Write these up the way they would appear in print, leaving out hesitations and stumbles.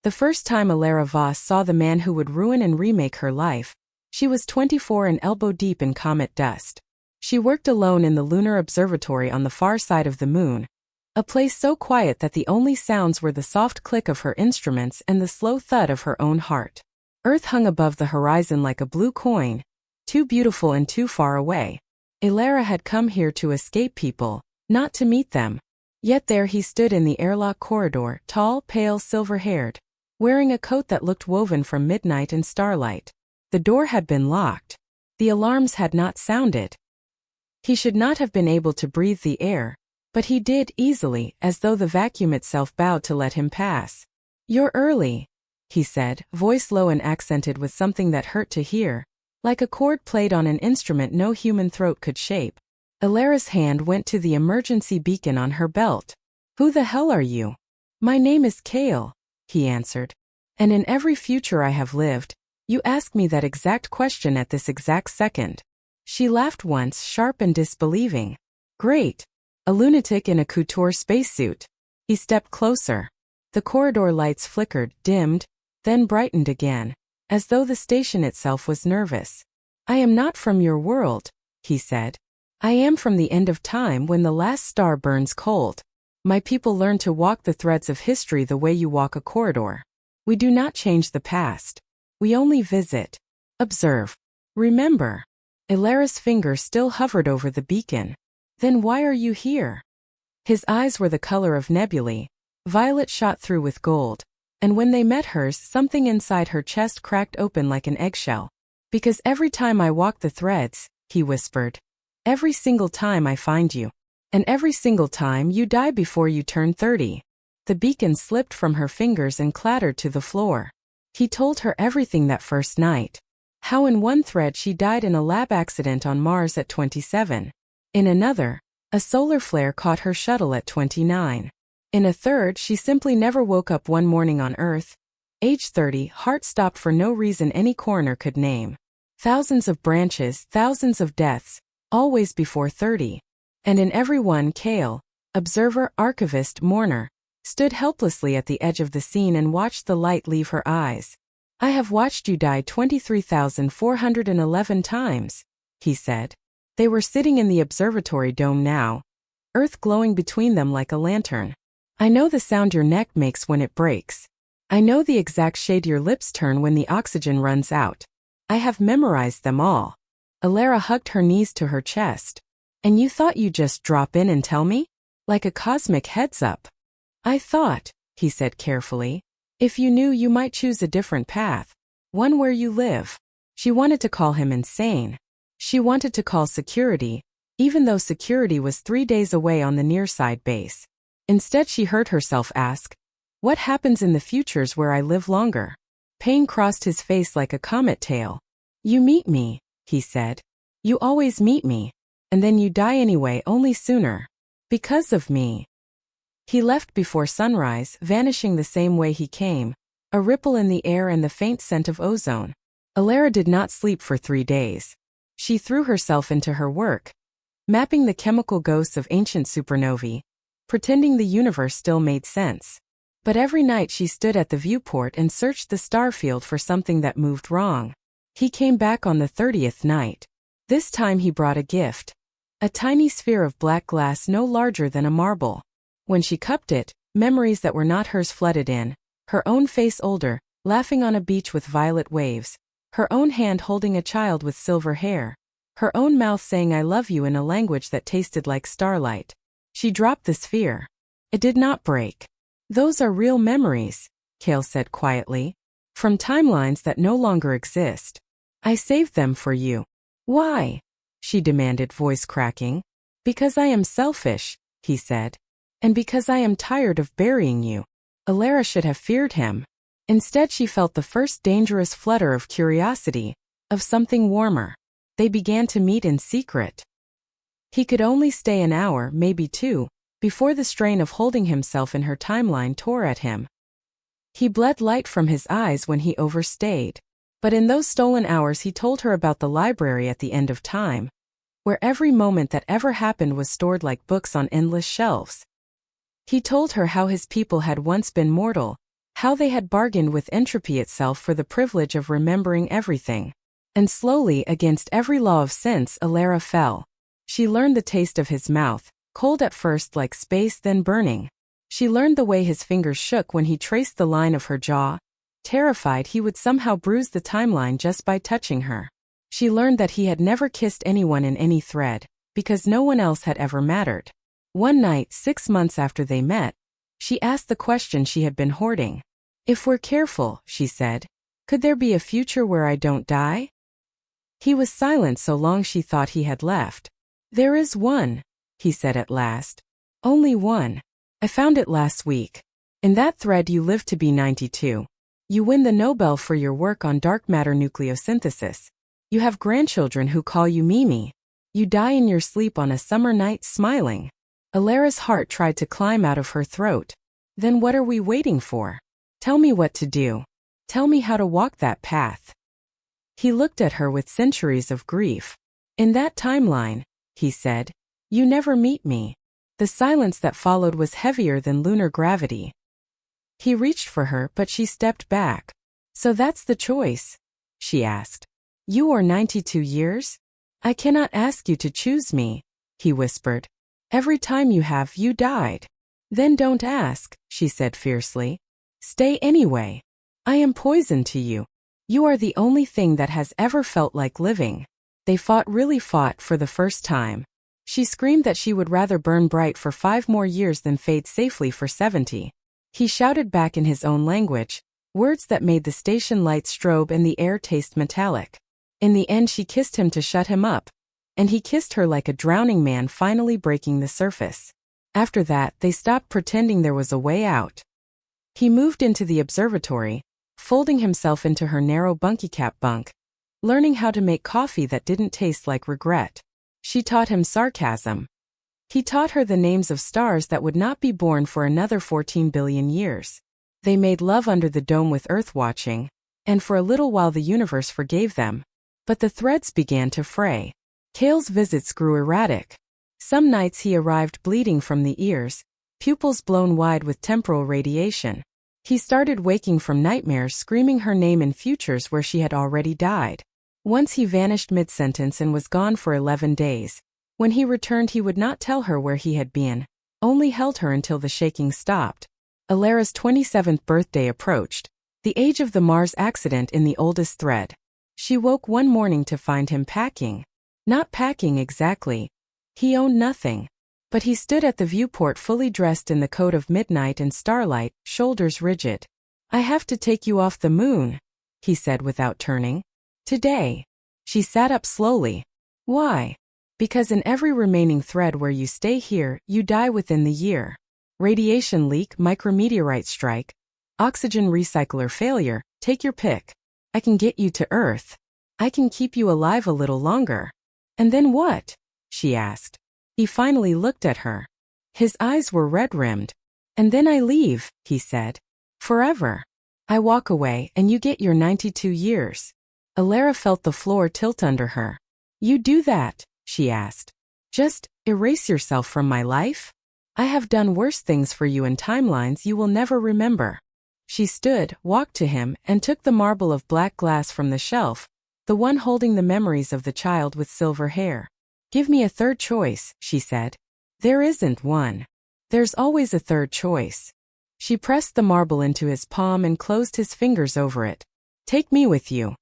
The first time Alara Voss saw the man who would ruin and remake her life, she was 24 and elbow-deep in comet dust. She worked alone in the lunar observatory on the far side of the moon, a place so quiet that the only sounds were the soft click of her instruments and the slow thud of her own heart. Earth hung above the horizon like a blue coin, too beautiful and too far away. Alara had come here to escape people, not to meet them. Yet there he stood in the airlock corridor, tall, pale, silver-haired, wearing a coat that looked woven from midnight and starlight. The door had been locked. The alarms had not sounded. He should not have been able to breathe the air, but he did easily, as though the vacuum itself bowed to let him pass. "You're early," he said, voice low and accented with something that hurt to hear, like a chord played on an instrument no human throat could shape. Alara's hand went to the emergency beacon on her belt. "Who the hell are you?" "My name is Kale," he answered. "And in every future I have lived, you ask me that exact question at this exact second." She laughed once, sharp and disbelieving. "Great. A lunatic in a couture spacesuit." He stepped closer. The corridor lights flickered, dimmed, then brightened again, as though the station itself was nervous. "I am not from your world," he said. "I am from the end of time when the last star burns cold. My people learn to walk the threads of history the way you walk a corridor. We do not change the past. We only visit. Observe. Remember." Alara's finger still hovered over the beacon. "Then why are you here?" His eyes were the color of nebulae, violet shot through with gold, and when they met hers, something inside her chest cracked open like an eggshell. "Because every time I walk the threads," he whispered, "every single time I find you. And every single time you die before you turn 30. The beacon slipped from her fingers and clattered to the floor. He told her everything that first night. How in one thread she died in a lab accident on Mars at 27. In another, a solar flare caught her shuttle at 29. In a third, she simply never woke up one morning on Earth. Age 30, heart stopped for no reason any coroner could name. Thousands of branches, thousands of deaths, always before 30. And in every one, Kale, observer, archivist, mourner, stood helplessly at the edge of the scene and watched the light leave her eyes. "I have watched you die 23,411 times, he said. They were sitting in the observatory dome now, Earth glowing between them like a lantern. "I know the sound your neck makes when it breaks. I know the exact shade your lips turn when the oxygen runs out. I have memorized them all." Alara hugged her knees to her chest. "And you thought you'd just drop in and tell me? Like a cosmic heads-up." "I thought," he said carefully, "if you knew you might choose a different path. One where you live." She wanted to call him insane. She wanted to call security, even though security was 3 days away on the nearside base. Instead she heard herself ask, "What happens in the futures where I live longer?" Pain crossed his face like a comet tail. "You meet me," he said. "You always meet me. And then you die anyway, only sooner. Because of me." He left before sunrise, vanishing the same way he came, a ripple in the air and the faint scent of ozone. Alara did not sleep for 3 days. She threw herself into her work, mapping the chemical ghosts of ancient supernovae, pretending the universe still made sense. But every night she stood at the viewport and searched the star field for something that moved wrong. He came back on the 30th night. This time he brought a gift. A tiny sphere of black glass no larger than a marble. When she cupped it, memories that were not hers flooded in. Her own face older, laughing on a beach with violet waves. Her own hand holding a child with silver hair. Her own mouth saying "I love you" in a language that tasted like starlight. She dropped the sphere. It did not break. "Those are real memories," Kale said quietly. "From timelines that no longer exist. I saved them for you." "Why?" she demanded, voice cracking. "Because I am selfish," he said. "And because I am tired of burying you." Alara should have feared him. Instead she felt the first dangerous flutter of curiosity, of something warmer. They began to meet in secret. He could only stay an hour, maybe 2, before the strain of holding himself in her timeline tore at him. He bled light from his eyes when he overstayed. But in those stolen hours he told her about the library at the end of time, where every moment that ever happened was stored like books on endless shelves. He told her how his people had once been mortal, How they had bargained with entropy itself for the privilege of remembering everything. And slowly, against every law of sense, Alara fell. She learned the taste of his mouth, cold at first like space then burning. She learned the way his fingers shook when he traced the line of her jaw, terrified he would somehow bruise the timeline just by touching her. She learned that he had never kissed anyone in any thread, because no one else had ever mattered. One night, 6 months after they met, she asked the question she had been hoarding. "If we're careful," she said, "could there be a future where I don't die?" He was silent so long she thought he had left. "There is one," he said at last. "Only one. I found it last week. In that thread you live to be 92. You win the Nobel for your work on dark matter nucleosynthesis. You have grandchildren who call you Mimi. You die in your sleep on a summer night smiling." Alara's heart tried to climb out of her throat. "Then what are we waiting for? Tell me what to do. Tell me how to walk that path." He looked at her with centuries of grief. "In that timeline," he said, "you never meet me." The silence that followed was heavier than lunar gravity. He reached for her, but she stepped back. "So that's the choice?" she asked. "You or 92 years? I cannot ask you to choose me," he whispered. "Every time you died." "Then don't ask," she said fiercely. "Stay anyway. I am poison to you. You are the only thing that has ever felt like living." They really fought for the first time. She screamed that she would rather burn bright for 5 more years than fade safely for 70. He shouted back in his own language, words that made the station lights strobe and the air taste metallic. In the end she kissed him to shut him up. And he kissed her like a drowning man finally breaking the surface. After that, they stopped pretending there was a way out. He moved into the observatory, folding himself into her narrow bunkie-cap bunk, learning how to make coffee that didn't taste like regret. She taught him sarcasm. He taught her the names of stars that would not be born for another 14 billion years. They made love under the dome with Earth watching, and for a little while the universe forgave them. But the threads began to fray. Kale's visits grew erratic. Some nights he arrived bleeding from the ears, pupils blown wide with temporal radiation. He started waking from nightmares screaming her name in futures where she had already died. Once he vanished mid-sentence and was gone for 11 days. When he returned he would not tell her where he had been, only held her until the shaking stopped. Alara's 27th birthday approached, the age of the Mars accident in the oldest thread. She woke one morning to find him packing. Not packing exactly. He owned nothing. But he stood at the viewport fully dressed in the coat of midnight and starlight, shoulders rigid. "I have to take you off the moon," he said without turning. "Today." She sat up slowly. "Why?" "Because in every remaining thread where you stay here, you die within the year. Radiation leak, micrometeorite strike, oxygen recycler failure, take your pick. I can get you to Earth. I can keep you alive a little longer." "And then what?" she asked. He finally looked at her. His eyes were red-rimmed. "And then I leave," he said. "Forever. I walk away and you get your 92 years." Alara felt the floor tilt under her. "You do that?" she asked. "Just erase yourself from my life? I have done worse things for you in timelines you will never remember." She stood, walked to him, and took the marble of black glass from the shelf, the one holding the memories of the child with silver hair. "Give me a third choice," she said. "There isn't one. There's always a third choice." She pressed the marble into his palm and closed his fingers over it. "Take me with you."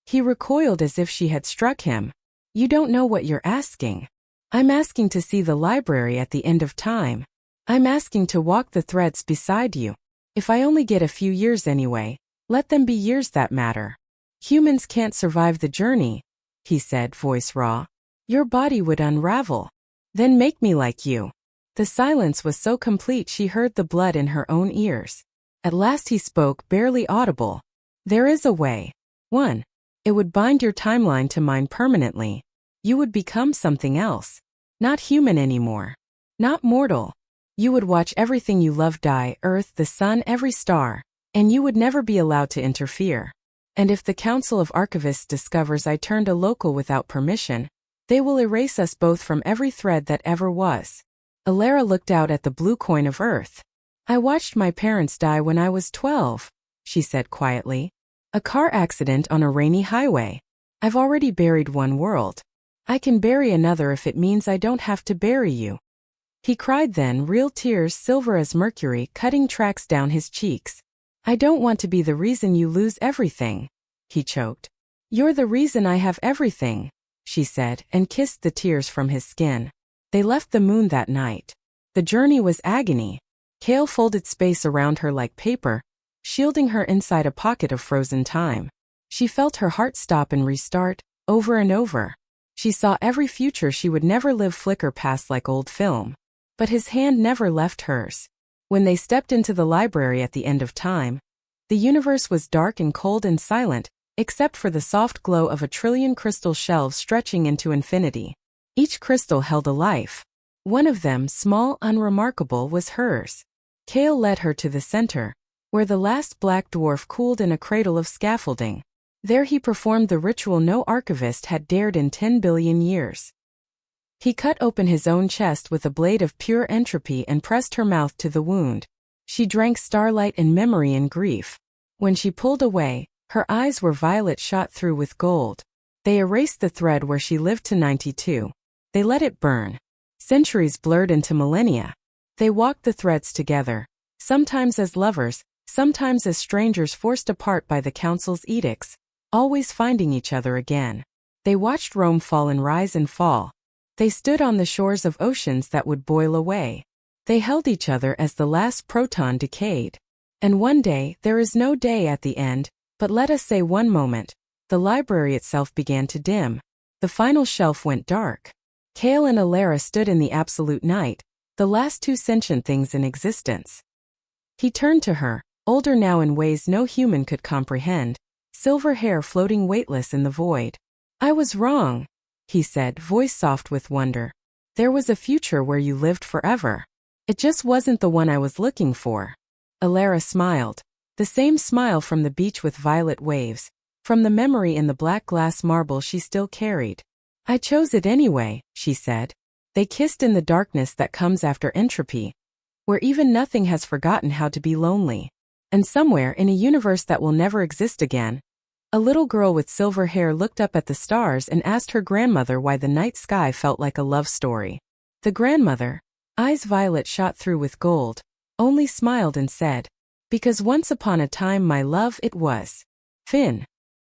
He recoiled as if she had struck him. "You don't know what you're asking. I'm asking to see the library at the end of time. I'm asking to walk the threads beside you. If I only get a few years anyway, let them be years that matter. Humans can't survive the journey," he said, voice raw. "Your body would unravel. Then make me like you." The silence was so complete she heard the blood in her own ears. At last he spoke, barely audible. "There is a way. One. It would bind your timeline to mine permanently. You would become something else. Not human anymore. Not mortal. You would watch everything you love die, Earth, the sun, every star, and you would never be allowed to interfere. And if the Council of Archivists discovers I turned a local without permission, they will erase us both from every thread that ever was." Alara looked out at the blue coin of Earth. I watched my parents die when I was 12, she said quietly. A car accident on a rainy highway. I've already buried one world. I can bury another if it means I don't have to bury you. He cried then, real tears silver as mercury cutting tracks down his cheeks. I don't want to be the reason you lose everything, he choked. You're the reason I have everything, she said, and kissed the tears from his skin. They left the moon that night. The journey was agony. Kale folded space around her like paper, shielding her inside a pocket of frozen time. She felt her heart stop and restart, over and over. She saw every future she would never live flicker past like old film. But his hand never left hers. When they stepped into the library at the end of time, the universe was dark and cold and silent, except for the soft glow of a trillion crystal shelves stretching into infinity. Each crystal held a life. One of them, small, unremarkable, was hers. Kale led her to the center, where the last black dwarf cooled in a cradle of scaffolding. There he performed the ritual no archivist had dared in 10 billion years. He cut open his own chest with a blade of pure entropy and pressed her mouth to the wound. She drank starlight and memory and grief. When she pulled away, her eyes were violet shot through with gold. They erased the thread where she lived to 92. They let it burn. Centuries blurred into millennia. They walked the threads together, sometimes as lovers, sometimes as strangers forced apart by the council's edicts, always finding each other again. They watched Rome fall and rise and fall. They stood on the shores of oceans that would boil away. They held each other as the last proton decayed. And one day, there is no day at the end, but let us say one moment, the library itself began to dim. The final shelf went dark. Kale and Alara stood in the absolute night, the last two sentient things in existence. He turned to her, older now in ways no human could comprehend, silver hair floating weightless in the void. I was wrong, he said, voice soft with wonder. There was a future where you lived forever. It just wasn't the one I was looking for. Alara smiled. The same smile from the beach with violet waves, from the memory in the black glass marble she still carried. I chose it anyway, she said. They kissed in the darkness that comes after entropy, where even nothing has forgotten how to be lonely. And somewhere in a universe that will never exist again, a little girl with silver hair looked up at the stars and asked her grandmother why the night sky felt like a love story. The grandmother, eyes violet shot through with gold, only smiled and said, because once upon a time my love it was. Finn.